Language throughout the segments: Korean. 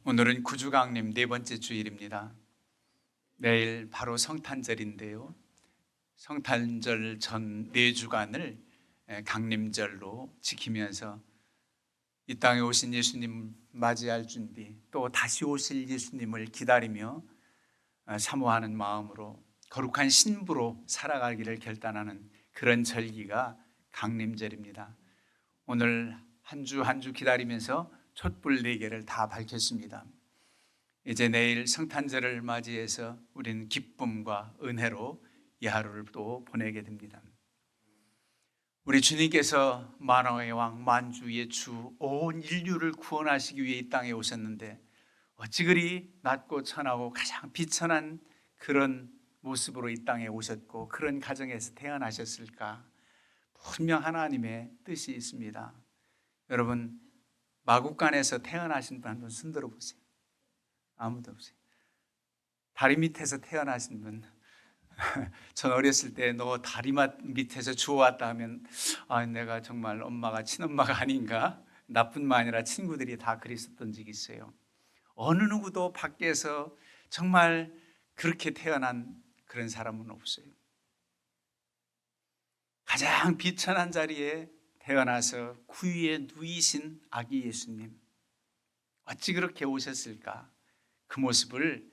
오늘은 구주강림 네 번째 주일입니다. 내일 바로 성탄절인데요. 성탄절 전 4주간을 강림절로 지키면서 이 땅에 오신 예수님 맞이할 준비, 또 다시 오실 예수님을 기다리며 사모하는 마음으로 거룩한 신부로 살아가기를 결단하는 그런 절기가 강림절입니다. 오늘 한 주 한 주 기다리면서 촛불 4개를 다 밝혔습니다. 이제 내일 성탄절을 맞이해서 우리는 기쁨과 은혜로 이 하루를 또 보내게 됩니다. 우리 주님께서 만왕의 왕 만주의 주 온 인류를 구원하시기 위해 이 땅에 오셨는데 어찌 그리 낮고 천하고 가장 비천한 그런 모습으로 이 땅에 오셨고 그런 가정에서 태어나셨을까? 분명 하나님의 뜻이 있습니다. 여러분, 마국간에서 태어나신 분 한 분 손들어 보세요. 아무도 없어요. 다리 밑에서 태어나신 분. 전 어렸을 때 너 다리 밑에서 주워왔다 하면 내가 정말 엄마가 친엄마가 아닌가? 나뿐만 아니라 친구들이 다 그랬었던 적이 있어요. 어느 누구도 밖에서 정말 그렇게 태어난 그런 사람은 없어요. 가장 비천한 자리에 태어나서 구유에 누이신 아기 예수님, 어찌 그렇게 오셨을까? 그 모습을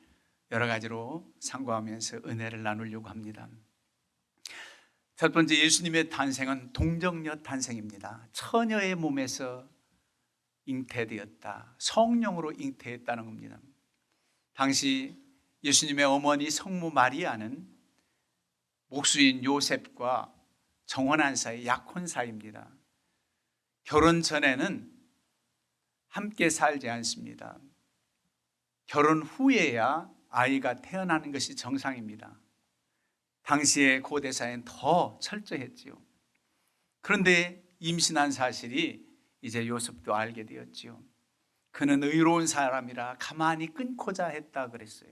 여러 가지로 상고하면서 은혜를 나누려고 합니다. 첫 번째, 예수님의 탄생은 동정녀 탄생입니다. 처녀의 몸에서 잉태되었다, 성령으로 잉태했다는 겁니다. 당시 예수님의 어머니 성모 마리아는 목수인 요셉과 정혼한 사이, 약혼 사이입니다. 결혼 전에는 함께 살지 않습니다. 결혼 후에야 아이가 태어나는 것이 정상입니다. 당시의 고대 사회는 더 철저했지요. 그런데 임신한 사실이 이제 요셉도 알게 되었지요. 그는 의로운 사람이라 가만히 끊고자 했다 그랬어요.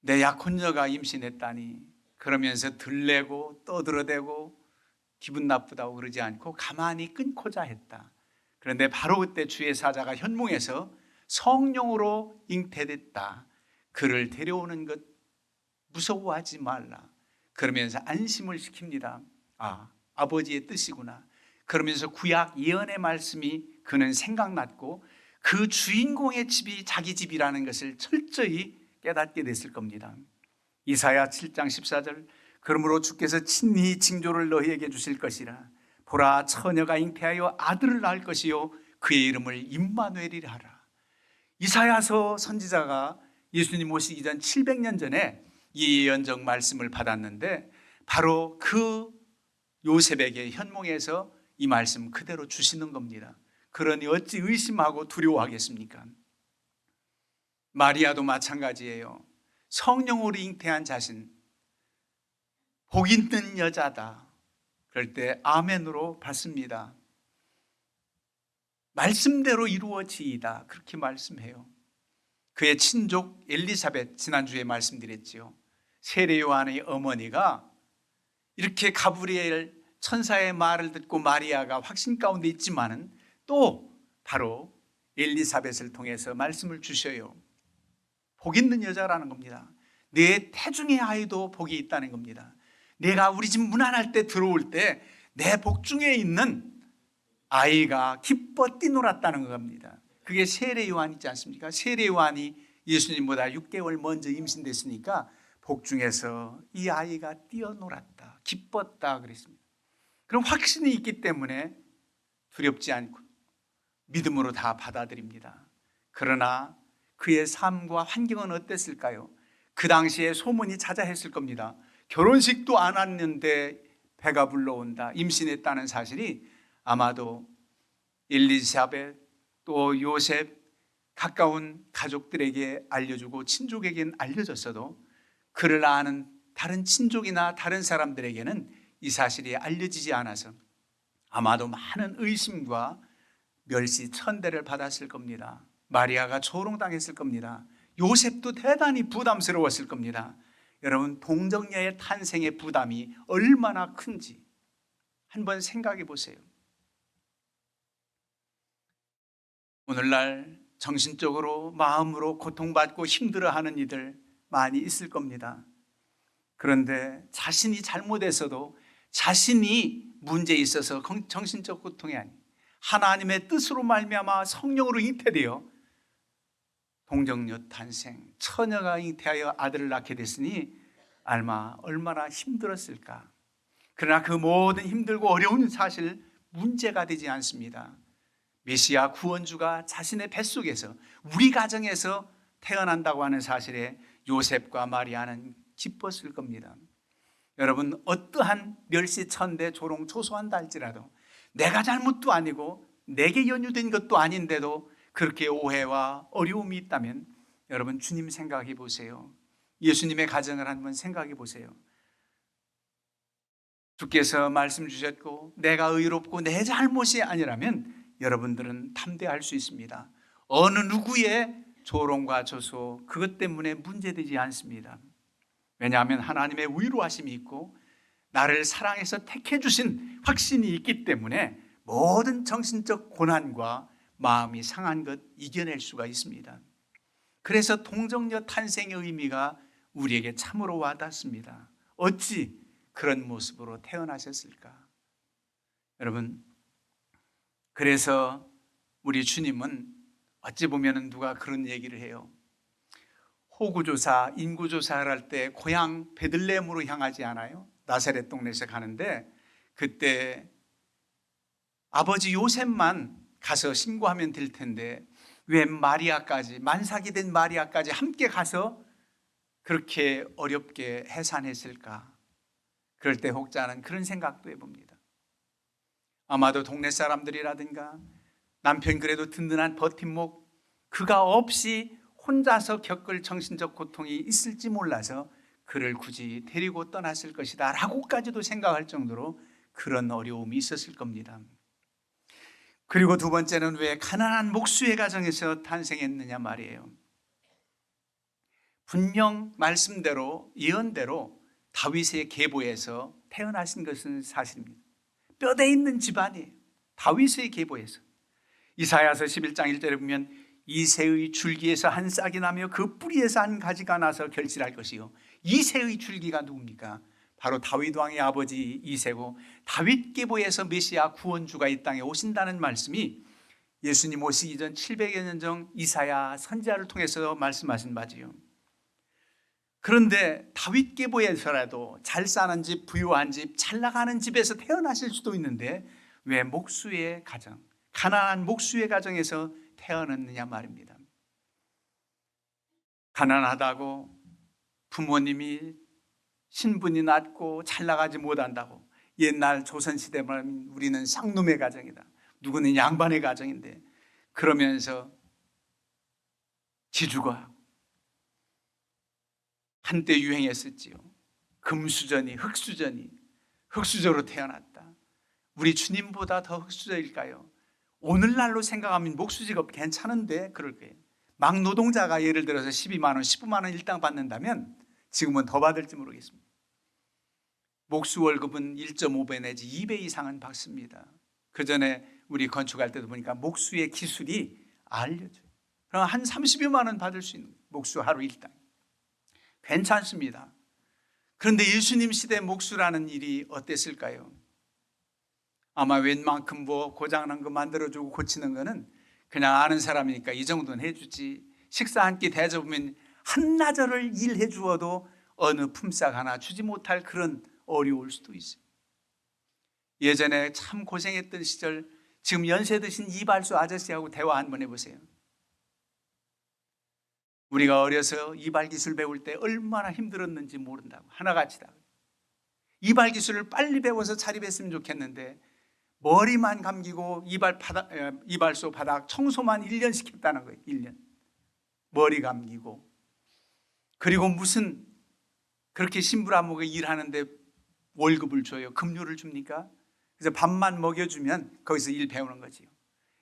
내 약혼녀가 임신했다니, 그러면서 들레고 떠들어대고 기분 나쁘다고 그러지 않고 가만히 끊고자 했다. 그런데 바로 그때 주의 사자가 현몽에서 성령으로 잉태됐다. 그를 데려오는 것 무서워하지 말라. 그러면서 안심을 시킵니다. 아버지의 뜻이구나. 그러면서 구약 예언의 말씀이 그는 생각났고 그 주인공의 집이 자기 집이라는 것을 철저히 깨닫게 됐을 겁니다. 이사야 7장 14절, 그러므로 주께서 친히 징조를 너희에게 주실 것이라. 보라, 처녀가 잉태하여 아들을 낳을 것이요 그의 이름을 임마누엘이라 하라. 이사야서 선지자가 예수님 오시기 전 700년 전에 이 예언적 말씀을 받았는데 바로 그 요셉에게 현몽에서 이 말씀 그대로 주시는 겁니다. 그러니 어찌 의심하고 두려워하겠습니까? 마리아도 마찬가지예요. 성령으로 잉태한 자신, 복 있는 여자다. 그럴 때 아멘으로 받습니다. 말씀대로 이루어지이다, 그렇게 말씀해요. 그의 친족 엘리사벳, 지난주에 말씀드렸지요. 세례 요한의 어머니가 이렇게 가브리엘 천사의 말을 듣고 마리아가 확신 가운데 있지만은 또 바로 엘리사벳을 통해서 말씀을 주셔요. 복 있는 여자라는 겁니다. 내 태중의 아이도 복이 있다는 겁니다. 내가 우리 집 문 안할 때 들어올 때 내 복 중에 있는 아이가 기뻐 뛰놀았다는 겁니다. 그게 세례 요한이지 않습니까? 세례 요한이 예수님보다 6개월 먼저 임신됐으니까 복 중에서 이 아이가 뛰어놀았다, 기뻤다 그랬습니다. 그럼 확신이 있기 때문에 두렵지 않고 믿음으로 다 받아들입니다. 그러나 그의 삶과 환경은 어땠을까요? 그 당시에 소문이 자자했을 겁니다. 결혼식도 안 왔는데 배가 불러온다, 임신했다는 사실이 아마도 엘리사벳 또 요셉 가까운 가족들에게 알려주고 친족에게는 알려졌어도 그를 아는 다른 친족이나 다른 사람들에게는 이 사실이 알려지지 않아서 아마도 많은 의심과 멸시, 천대를 받았을 겁니다. 마리아가 조롱당했을 겁니다. 요셉도 대단히 부담스러웠을 겁니다. 여러분, 동정녀의 탄생의 부담이 얼마나 큰지 한번 생각해 보세요. 오늘날 정신적으로 마음으로 고통받고 힘들어하는 이들 많이 있을 겁니다. 그런데 자신이 잘못해서도 자신이 문제에 있어서 정신적 고통이 아니 하나님의 뜻으로 말미암아 성령으로 잉태되어 동정녀 탄생, 처녀가 잉태하여 아들을 낳게 됐으니 얼마나 힘들었을까. 그러나 그 모든 힘들고 어려운 사실 문제가 되지 않습니다. 메시아 구원주가 자신의 뱃속에서 우리 가정에서 태어난다고 하는 사실에 요셉과 마리아는 기뻤을 겁니다. 여러분, 어떠한 멸시천대 조롱조소한다 할지라도 내가 잘못도 아니고 내게 연유된 것도 아닌데도 그렇게 오해와 어려움이 있다면 여러분 주님 생각해 보세요. 예수님의 가정을 한번 생각해 보세요. 주께서 말씀 주셨고 내가 의롭고 내 잘못이 아니라면 여러분들은 담대할 수 있습니다. 어느 누구의 조롱과 조소 그것 때문에 문제되지 않습니다. 왜냐하면 하나님의 위로하심이 있고 나를 사랑해서 택해 주신 확신이 있기 때문에 모든 정신적 고난과 마음이 상한 것 이겨낼 수가 있습니다. 그래서 동정녀 탄생의 의미가 우리에게 참으로 와닿습니다. 어찌 그런 모습으로 태어나셨을까? 여러분, 그래서 우리 주님은 어찌 보면 누가 그런 얘기를 해요. 호구조사, 인구조사를 할 때 고향 베들레헴으로 향하지 않아요? 나사렛 동네에서 가는데 그때 아버지 요셉만 가서 신고하면 될 텐데 왜 마리아까지, 만삭이 된 마리아까지 함께 가서 그렇게 어렵게 해산했을까? 그럴 때 혹자는 그런 생각도 해봅니다. 아마도 동네 사람들이라든가 남편 그래도 든든한 버팀목 그가 없이 혼자서 겪을 정신적 고통이 있을지 몰라서 그를 굳이 데리고 떠났을 것이다 라고까지도 생각할 정도로 그런 어려움이 있었을 겁니다. 그리고 두 번째는 왜 가난한 목수의 가정에서 탄생했느냐 말이에요. 분명 말씀대로 예언대로 다윗의 계보에서 태어나신 것은 사실입니다. 뼈대 있는 집안이에요. 다윗의 계보에서. 이사야서 11장 1절에 보면 이새의 줄기에서 한 싹이 나며 그 뿌리에서 한 가지가 나서 결실할 것이요. 이새의 줄기가 누굽니까? 바로 다윗 왕의 아버지 이새고 다윗 계보에서 메시아 구원주가 이 땅에 오신다는 말씀이 예수님 오시기 전 700여 년 전 이사야 선지자를 통해서 말씀하신 바지요. 그런데 다윗 계보에서라도 잘 사는 집, 부유한 집, 잘 나가는 집에서 태어나실 수도 있는데 왜 목수의 가정, 가난한 목수의 가정에서 태어났느냐 말입니다. 가난하다고 부모님이 신분이 낮고 잘 나가지 못한다고 옛날 조선시대만 우리는 쌍놈의 가정이다, 누구는 양반의 가정인데 그러면서 기죽어하고 한때 유행했었지요. 금수저니 흙수저니 흙수저로 태어났다. 우리 주님보다 더 흙수저일까요? 오늘날로 생각하면 목수직업 괜찮은데 그럴 거예요. 막 노동자가 예를 들어서 12만 원, 15만 원 일당 받는다면 지금은 더 받을지 모르겠습니다. 목수 월급은 1.5배 내지 2배 이상은 받습니다. 그 전에 우리 건축할 때도 보니까 목수의 기술이 알려져요. 그럼 한 30여만 원 받을 수 있는 거예요. 목수 하루 일당. 괜찮습니다. 그런데 예수님 시대 목수라는 일이 어땠을까요? 아마 웬만큼 뭐 고장난 거 만들어주고 고치는 거는 그냥 아는 사람이니까 이 정도는 해주지, 식사 한 끼 대접하면 한나절을 일해 주어도 어느 품삯 하나 주지 못할 그런 어려울 수도 있어요. 예전에 참 고생했던 시절 지금 연세 드신 이발소 아저씨하고 대화 한번 해보세요. 우리가 어려서 이발 기술 배울 때 얼마나 힘들었는지 모른다고 하나같이 다. 이발 기술을 빨리 배워서 자립했으면 좋겠는데 머리만 감기고 이발소 바닥 청소만 1년 시켰다는 거예요. 1년. 머리 감기고. 그리고 무슨 그렇게 신부라목에 일하는데 월급을 줘요? 급료를 줍니까? 그래서 밥만 먹여주면 거기서 일 배우는 거지요.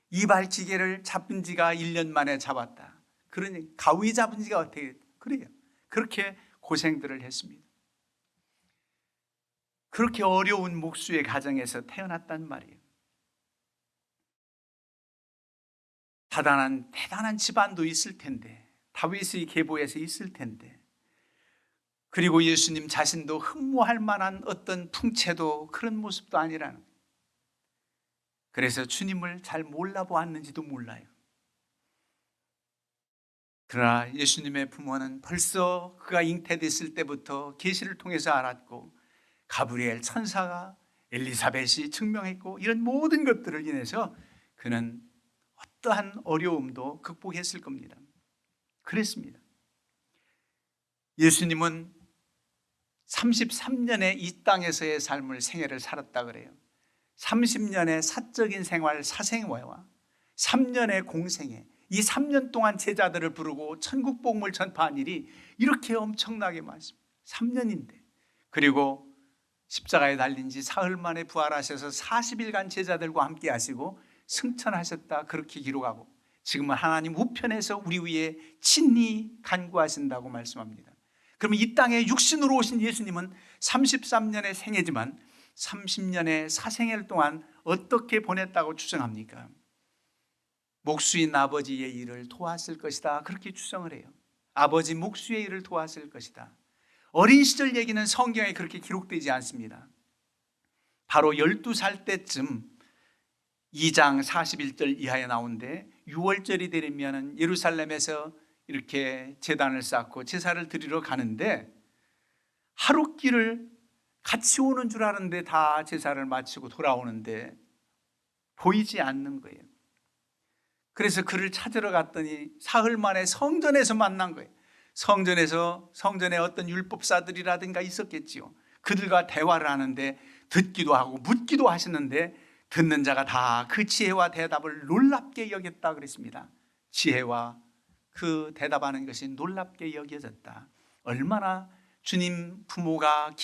이발 기계를 잡은 지가 1년 만에 잡았다. 그러니 가위 잡은 지가 어떻게 그래요? 그렇게 고생들을 했습니다. 그렇게 어려운 목수의 가정에서 태어났단 말이에요. 대단한 집안도 있을 텐데, 다윗의 계보에서 있을 텐데, 그리고 예수님 자신도 흠모할 만한 어떤 풍채도 그런 모습도 아니라는 거예요. 그래서 주님을 잘 몰라보았는지도 몰라요. 그러나 예수님의 부모는 벌써 그가 잉태됐을 때부터 계시를 통해서 알았고, 가브리엘 천사가 엘리사벳이 증명했고, 이런 모든 것들을 인해서 그는 어떠한 어려움도 극복했을 겁니다. 그랬습니다. 예수님은 33년의 이 땅에서의 삶을, 생애를 살았다 그래요. 30년의 사적인 생활, 사생활과 3년의 공생애, 이 3년 동안 제자들을 부르고 천국 복음을 전파한 일이 이렇게 엄청나게 많습니다. 3년인데. 그리고 십자가에 달린 지 사흘 만에 부활하셔서 40일간 제자들과 함께 하시고 승천하셨다, 그렇게 기록하고, 지금은 하나님 우편에서 우리 위에 친히 간구하신다고 말씀합니다. 그러면 이 땅에 육신으로 오신 예수님은 33년의 생애지만 30년의 사생애 동안 어떻게 보냈다고 추정합니까? 목수인 아버지의 일을 도왔을 것이다, 그렇게 추정을 해요. 아버지 목수의 일을 도왔을 것이다. 어린 시절 얘기는 성경에 그렇게 기록되지 않습니다. 바로 12살 때쯤 2장 41절 이하에 나오는데, 6월절이 되면 예루살렘에서 이렇게 제단을 쌓고 제사를 드리러 가는데, 하룻길을 같이 오는 줄 아는데 다 제사를 마치고 돌아오는데 보이지 않는 거예요. 그래서 그를 찾으러 갔더니 사흘 만에 성전에서 만난 거예요. 성전에 어떤 율법사들이라든가 있었겠지요. 그들과 대화를 하는데 듣기도 하고 묻기도 하시는데, 듣는 자가 다 그 지혜와 대답을 놀랍게 여겼다 그랬습니다. 지혜와 그 대답하는 것이 놀랍게 여겨졌다. 얼마나 주님 부모가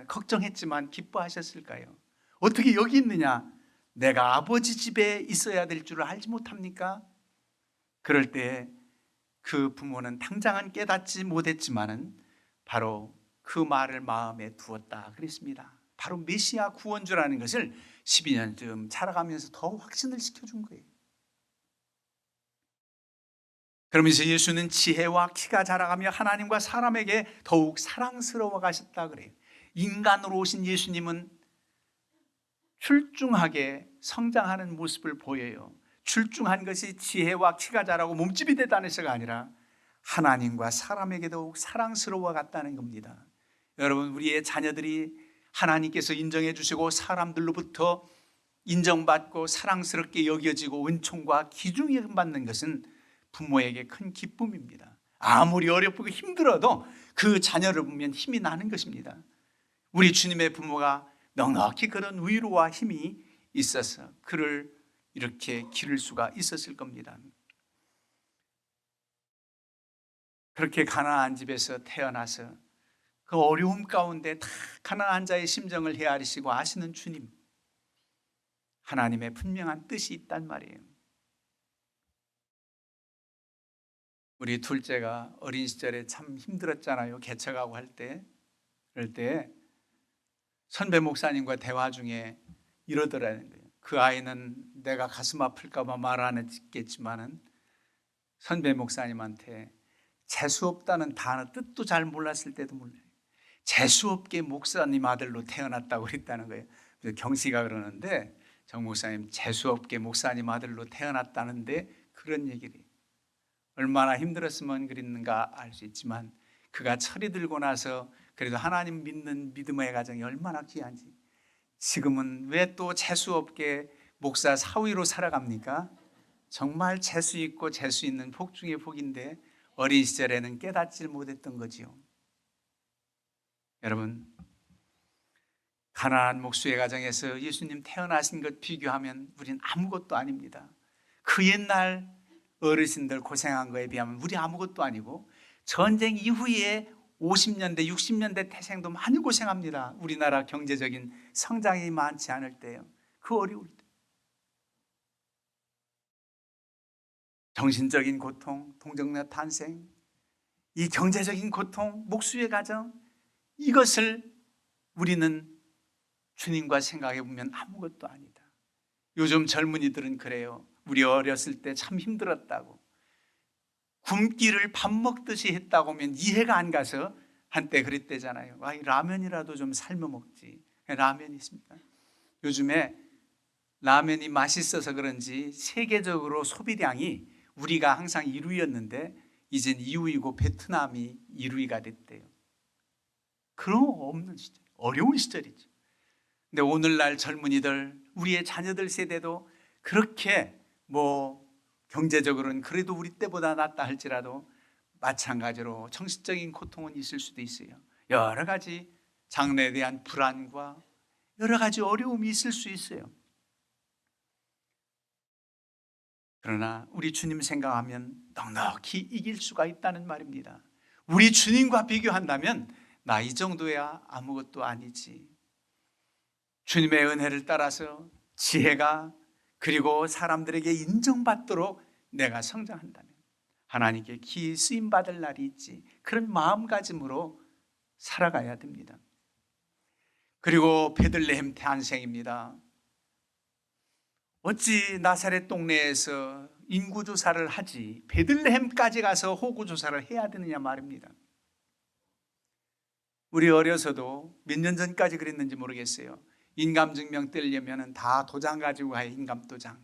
걱정했지만 기뻐하셨을까요? 어떻게 여기 있느냐? 내가 아버지 집에 있어야 될 줄을 알지 못합니까? 그럴 때 그 부모는 당장은 깨닫지 못했지만은 바로 그 말을 마음에 두었다 그랬습니다. 바로 메시아 구원주라는 것을 12년쯤 자라가면서 더 확신을 시켜준 거예요. 그러면서 예수는 지혜와 키가 자라가며 하나님과 사람에게 더욱 사랑스러워 가셨다 그래요. 인간으로 오신 예수님은 출중하게 성장하는 모습을 보여요. 출중한 것이 지혜와 키가 자라고 몸집이 되다는 것이 아니라 하나님과 사람에게 더욱 사랑스러워 갔다는 겁니다. 여러분, 우리의 자녀들이 하나님께서 인정해 주시고 사람들로부터 인정받고 사랑스럽게 여겨지고 은총과 기중이 받는 것은 부모에게 큰 기쁨입니다. 아무리 어렵고 힘들어도 그 자녀를 보면 힘이 나는 것입니다. 우리 주님의 부모가 넉넉히 그런 위로와 힘이 있어서 그를 이렇게 기를 수가 있었을 겁니다. 그렇게 가나안 집에서 태어나서 그 어려움 가운데 다 가나안 자의 심정을 헤아리시고 아시는 주님, 하나님의 분명한 뜻이 있단 말이에요. 우리 둘째가 어린 시절에 참 힘들었잖아요. 개척하고 할 때. 그럴 때 선배 목사님과 대화 중에 이러더라는 거예요. 그 아이는 내가 가슴 아플까 봐 말 안 했겠지만은 선배 목사님한테 재수 없다는 단어 뜻도 잘 몰랐을 때도 몰라요. 재수 없게 목사님 아들로 태어났다고 그랬다는 거예요. 그래서 경씨가 그러는데, 정 목사님 재수 없게 목사님 아들로 태어났다는데 그런 얘기를 해요. 얼마나 힘들었으면 그랬는가 알 수 있지만, 그가 철이 들고 나서 그래도 하나님 믿는 믿음의 가정이 얼마나 귀한지. 지금은 왜 또 재수 없게 목사 사위로 살아갑니까? 정말 재수 있고 재수 있는 복 중의 복인데 어린 시절에는 깨닫지 못했던 거지요. 여러분, 가나안 목수의 가정에서 예수님 태어나신 것 비교하면 우린 아무것도 아닙니다. 그 옛날 어르신들 고생한 거에 비하면 우리 아무것도 아니고, 전쟁 이후에 50년대 60년대 태생도 많이 고생합니다. 우리나라 경제적인 성장이 많지 않을 때요. 그 어려울 때 정신적인 고통, 동정녀 탄생, 이 경제적인 고통, 목수의 가정, 이것을 우리는 주님과 생각해 보면 아무것도 아니다. 요즘 젊은이들은 그래요. 우리 어렸을 때 참 힘들었다고, 굶기를 밥 먹듯이 했다고 하면 이해가 안 가서 한때 그랬대잖아요. 라면이라도 좀 삶아 먹지. 라면이 있습니다. 요즘에 라면이 맛있어서 그런지 세계적으로 소비량이 우리가 항상 1위였는데 이젠 2위이고 베트남이 1위가 됐대요. 그런 없는 시절, 어려운 시절이죠. 근데 오늘날 젊은이들, 우리의 자녀들 세대도 그렇게 경제적으로는 그래도 우리 때보다 낫다 할지라도 마찬가지로 정신적인 고통은 있을 수도 있어요. 여러 가지 장래에 대한 불안과 여러 가지 어려움이 있을 수 있어요. 그러나 우리 주님 생각하면 넉넉히 이길 수가 있다는 말입니다. 우리 주님과 비교한다면 나 이 정도야 아무것도 아니지. 주님의 은혜를 따라서 지혜가 그리고 사람들에게 인정받도록 내가 성장한다면 하나님께 기이 쓰임받을 날이 있지. 그런 마음가짐으로 살아가야 됩니다. 그리고 베들레헴 탄생입니다. 어찌 나사렛 동네에서 인구조사를 하지 베들레헴까지 가서 호구조사를 해야 되느냐 말입니다. 우리 어려서도 몇 년 전까지 그랬는지 모르겠어요. 인감증명 떼려면 다 도장 가지고 가야 인감도장,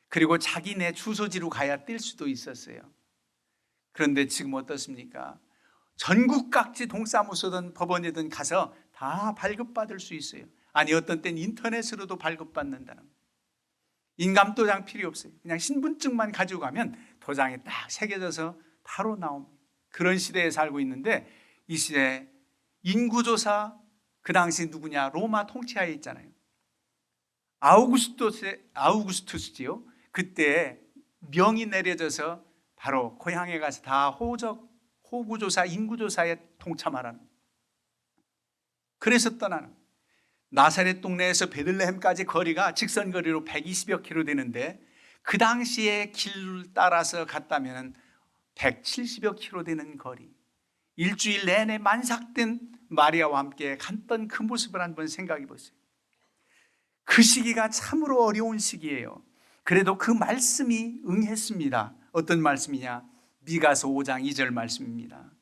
그리고 자기네 주소지로 가야 뗄 수도 있었어요. 그런데 지금 어떻습니까? 전국 각지 동사무소든 법원이든 가서 다 발급받을 수 있어요. 아니 어떤 때는 인터넷으로도 발급받는다는 거예요. 인감도장 필요 없어요. 그냥 신분증만 가지고 가면 도장이 딱 새겨져서 바로 나옵니다. 그런 시대에 살고 있는데 이 시대에 인구조사, 그 당시 누구냐? 로마 통치하에 있잖아요. 아우구스투스지요. 그때 명이 내려져서 바로 고향에 가서 다 호구조사, 인구조사에 동참하라는 거예요. 그래서 떠나는, 나사렛 동네에서 베들레헴까지 거리가 직선거리로 120여 킬로 되는데 그 당시에 길 따라서 갔다면 170여 킬로 되는 거리, 일주일 내내 만삭된 마리아와 함께 갔던 그 모습을 한번 생각해 보세요. 그 시기가 참으로 어려운 시기예요. 그래도 그 말씀이 응했습니다. 어떤 말씀이냐? 미가서 5장 2절 말씀입니다.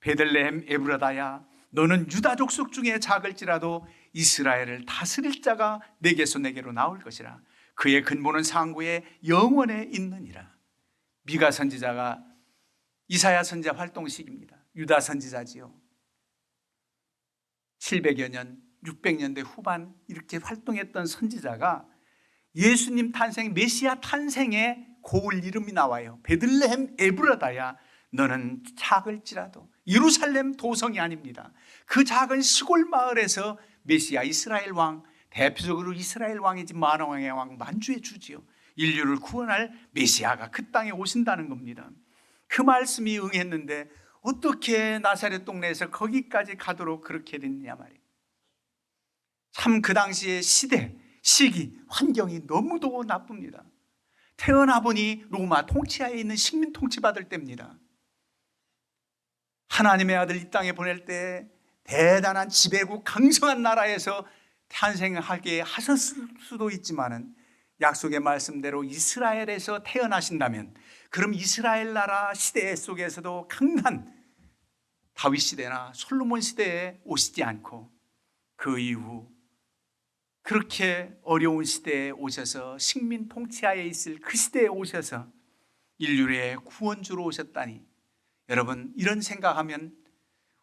베들레헴 에브라다야, 너는 유다 족속 중에 작을지라도 이스라엘을 다스릴 자가 내게서 내게로 나올 것이라. 그의 근본은 상고에 영원에 있느니라. 미가 선지자가 이사야 선지자 활동 시기입니다. 유다 선지자지요. 700여 년, 600년대 후반 이렇게 활동했던 선지자가 예수님 탄생, 메시아 탄생에 고을 이름이 나와요. 베들레헴 에브라다야, 너는 작을지라도. 예루살렘 도성이 아닙니다. 그 작은 시골 마을에서 메시아 이스라엘 왕, 대표적으로 이스라엘 왕이지 만왕의 왕, 만주의 주지요. 인류를 구원할 메시아가 그 땅에 오신다는 겁니다. 그 말씀이 응했는데 어떻게 나사렛 동네에서 거기까지 가도록 그렇게 됐냐 말이에요. 참 그 당시의 시대, 시기, 환경이 너무도 나쁩니다. 태어나 보니 로마 통치하에 있는 식민 통치받을 때입니다. 하나님의 아들 이 땅에 보낼 때 대단한 지배국 강성한 나라에서 탄생하게 하셨을 수도 있지만은 약속의 말씀대로 이스라엘에서 태어나신다면 그럼 이스라엘 나라 시대 속에서도 강한 다윗 시대나 솔로몬 시대에 오시지 않고 그 이후 그렇게 어려운 시대에 오셔서 식민 통치하에 있을 그 시대에 오셔서 인류의 구원주로 오셨다니, 여러분 이런 생각하면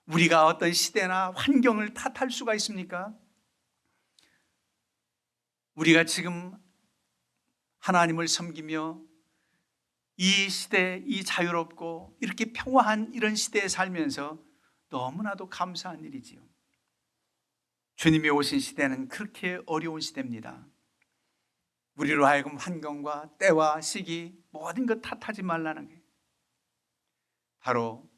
우리가 어떤 시대나 환경을 탓할 수가 있습니까? 우리가 지금 하나님을 섬기며 이 시대, 이 자유롭고 이렇게 평화한 이런 시대에 살면서 너무나도 감사한 일이지요. 주님이 오신 시대는 그렇게 어려운 시대입니다. 우리로 하여금 환경과 때와 시기 모든 것 탓하지 말라는 게, 바로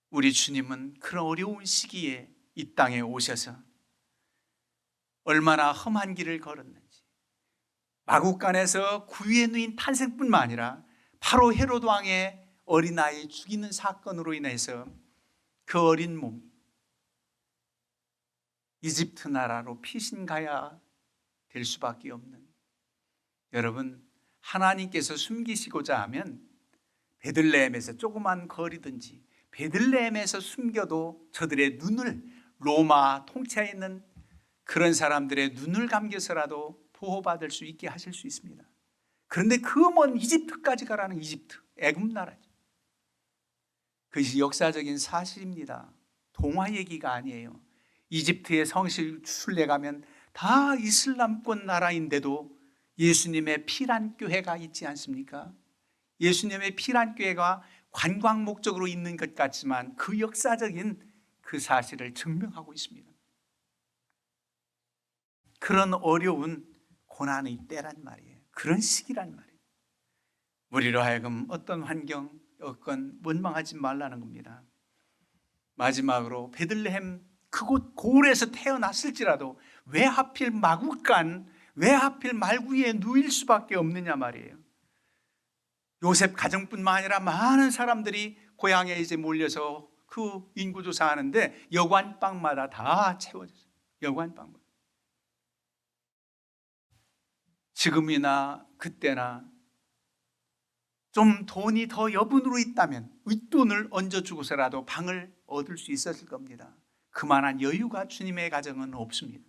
우리 주님은 그런 어려운 시기에 이 땅에 오셔서 얼마나 험한 길을 걸었는지, 마국간에서 구유에 누인 탄생뿐만 아니라 바로 헤롯 왕의 어린아이 죽이는 사건으로 인해서 그 어린 몸이 이집트 나라로 피신 가야 될 수밖에 없는, 여러분 하나님께서 숨기시고자 하면 베들레헴에서 조그만 거리든지 베들레헴에서 숨겨도 저들의 눈을, 로마 통치하에 있는 그런 사람들의 눈을 감겨서라도 보호받을 수 있게 하실 수 있습니다. 그런데 그 먼 이집트까지 가라는, 이집트, 애굽 나라죠. 그것이 역사적인 사실입니다. 동화 얘기가 아니에요. 이집트의 성실 순례 가면 다 이슬람권 나라인데도 예수님의 피란 교회가 있지 않습니까? 예수님의 피란 교회가 관광 목적으로 있는 것 같지만 그 역사적인 그 사실을 증명하고 있습니다. 그런 어려운 고난의 때란 말이에요. 그런 시기란 말이에요. 우리로 하여금 어떤 환경, 여건 원망하지 말라는 겁니다. 마지막으로 베들레헴 그곳 고을에서 태어났을지라도 왜 하필 마구간, 왜 하필 말구에 누일 수밖에 없느냐 말이에요. 요셉 가정뿐만 아니라 많은 사람들이 고향에 이제 몰려서 그 인구조사하는데 여관방마다 다 채워졌어요. 여관방마다. 지금이나 그때나 좀 돈이 더 여분으로 있다면 윗돈을 얹어주고서라도 방을 얻을 수 있었을 겁니다. 그만한 여유가 주님의 가정은 없습니다.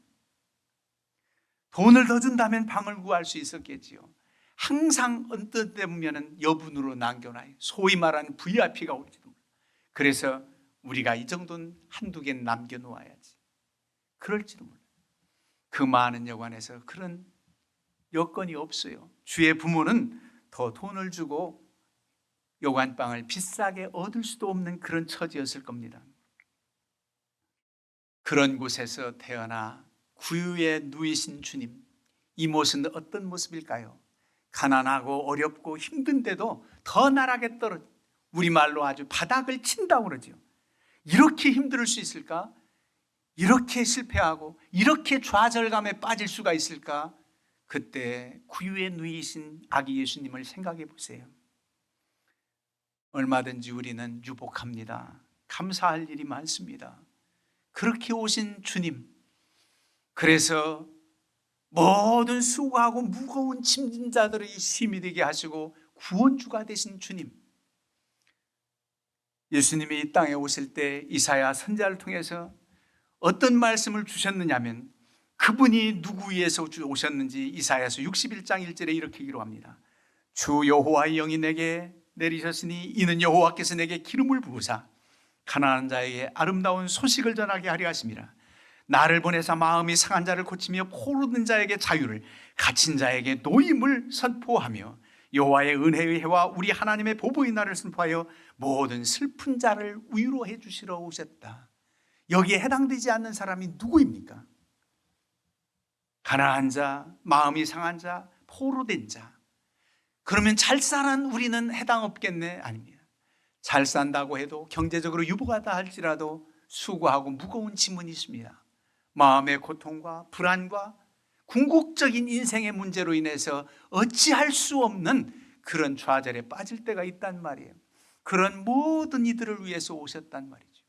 돈을 더 준다면 방을 구할 수 있었겠지요. 항상 어떤 때 보면 여분으로 남겨놔요. 소위 말하는 VIP가 올지도 몰라요. 그래서 우리가 이 정도는 한두 개는 남겨놓아야지. 그럴지도 몰라요. 그 많은 여관에서 그런 여건이 없어요. 주의 부모는 더 돈을 주고 여관방을 비싸게 얻을 수도 없는 그런 처지였을 겁니다. 그런 곳에서 태어나 구유에 누이신 주님, 이 모습은 어떤 모습일까요? 가난하고 어렵고 힘든데도 더 나락에 떨어져, 우리말로 아주 바닥을 친다고 그러죠. 이렇게 힘들 수 있을까? 이렇게 실패하고 이렇게 좌절감에 빠질 수가 있을까? 그때 구유에 누이신 아기 예수님을 생각해 보세요. 얼마든지 우리는 유복합니다. 감사할 일이 많습니다. 그렇게 오신 주님, 그래서 모든 수고하고 무거운 짐진 자들의 힘이 되게 하시고 구원주가 되신 주님, 예수님이 이 땅에 오실 때 이사야 선지자를 통해서 어떤 말씀을 주셨느냐면 그분이 누구 위해서 오셨는지 이사야서 61장 1절에 이렇게 기록합니다. 주 여호와의 영이 내게 내리셨으니 이는 여호와께서 내게 기름을 부으사 가난한 자에게 아름다운 소식을 전하게 하려 하심이라. 나를 보내사 마음이 상한 자를 고치며 포로된 자에게 자유를, 갇힌 자에게 노임을 선포하며 여호와의 은혜의 해와 우리 하나님의 보복의 날을 선포하여 모든 슬픈 자를 위로해 주시러 오셨다. 여기에 해당되지 않는 사람이 누구입니까? 가난한 자, 마음이 상한 자, 포로된 자. 그러면 잘 사는 우리는 해당 없겠네? 아닙니다. 잘 산다고 해도 경제적으로 유복하다 할지라도 수고하고 무거운 짐은 있습니다. 마음의 고통과 불안과 궁극적인 인생의 문제로 인해서 어찌할 수 없는 그런 좌절에 빠질 때가 있단 말이에요. 그런 모든 이들을 위해서 오셨단 말이죠.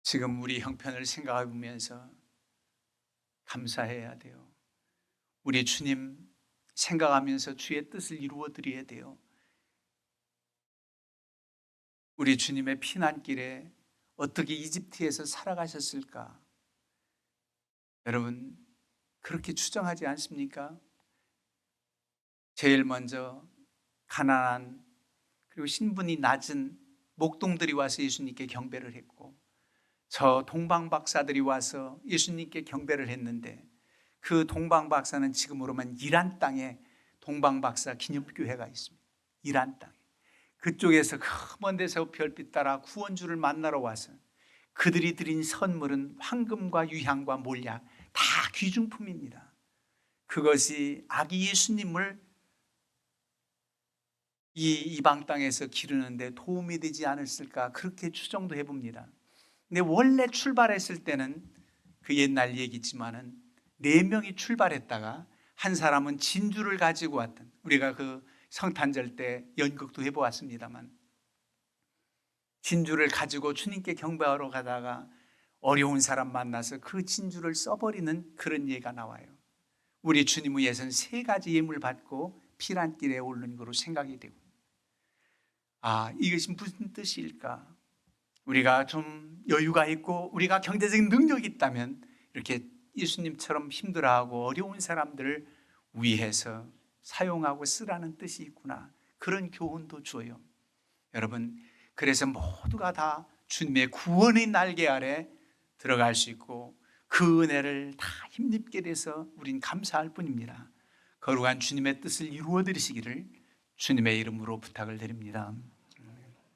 지금 우리 형편을 생각해 보면서 감사해야 돼요. 우리 주님 생각하면서 주의 뜻을 이루어 드려야 돼요. 우리 주님의 피난길에 어떻게 이집트에서 살아가셨을까? 여러분 그렇게 추정하지 않습니까? 제일 먼저 가난한 그리고 신분이 낮은 목동들이 와서 예수님께 경배를 했고, 저 동방박사들이 와서 예수님께 경배를 했는데, 그 동방박사는 지금으로만 이란 땅에 동방박사 기념교회가 있습니다. 이란 땅에. 그쪽에서 먼 데서 별빛 따라 구원주를 만나러 와서 그들이 드린 선물은 황금과 유향과 몰약, 다 귀중품입니다. 그것이 아기 예수님을 이 이방 땅에서 기르는데 도움이 되지 않았을까, 그렇게 추정도 해봅니다. 근데 원래 출발했을 때는 그 옛날 얘기지만은 4명이 출발했다가 한 사람은 진주를 가지고 왔던, 우리가 그 성탄절 때 연극도 해보았습니다만, 진주를 가지고 주님께 경배하러 가다가 어려운 사람 만나서 그 진주를 써버리는 그런 예가 나와요. 우리 주님 위해서는 세 가지 예물 받고 피난길에 오르는 거로 생각이 되고, 이것이 무슨 뜻일까? 우리가 좀 여유가 있고 우리가 경제적인 능력이 있다면 이렇게 예수님처럼 힘들어하고 어려운 사람들을 위해서 사용하고 쓰라는 뜻이 있구나, 그런 교훈도 줘요. 여러분, 그래서 모두가 다 주님의 구원의 날개 아래 들어갈 수 있고 그 은혜를 다 힘입게 돼서 우린 감사할 뿐입니다. 거룩한 주님의 뜻을 이루어 드리시기를 주님의 이름으로 부탁을 드립니다.